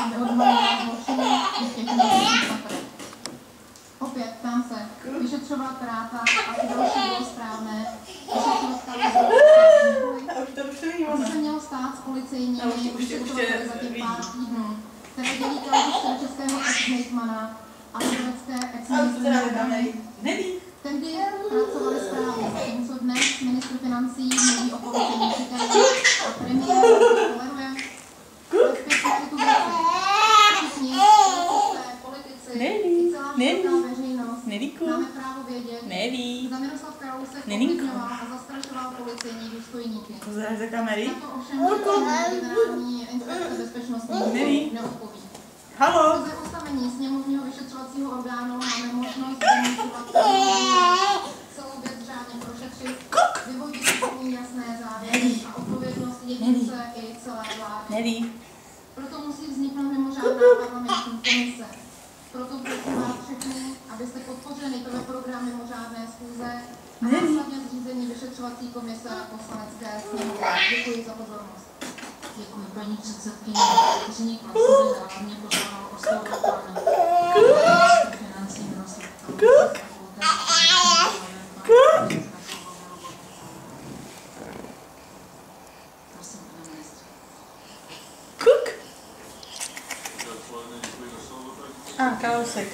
neodhalila zločiny těch největších patrech. Opět, ptám se, vyšetřovateláta a i další bylo správné, co se mělo stát s policejními vyšetřovateli za těch pár týdnů, které dělí kauzu českého ex-hejtmana a lidovecké ex-ministry. Tehdy pracovali správně, zatímco dnes ministr financí mluví o policejní šikání a premiér toleruje bezpečnosti tu věci. Všichni, policisté, politici i celá široká veřejnost máme právo vědět, zda Miroslav Kalousek ovlivňoval a zastrašoval policejní důstojníky. Na to ovšem generální inspekce bezpečnostní neodpoví. Skrze ustavení sněmovního vyšetřovacího orgánu máme možnost demonstrovat celou věc řádně prošetřit, vyvodit z ní jasné závěry a odpovědnost jedince i celé vlády. Proto musí vzniknout mimořádná parlamentní komise. Proto prosím vás všechny, abyste podpořili nejprve program mimořádné schůze a následně zřízení vyšetřovací komise poslanecké sněmovny. Děkuji za pozornost. Děkuji, paní předsedkyně. Řečník Vlastimil hlavně požádal o slovo pan ministr financí Miroslav Kalousek. Prosím, pane ministře. Kalousek.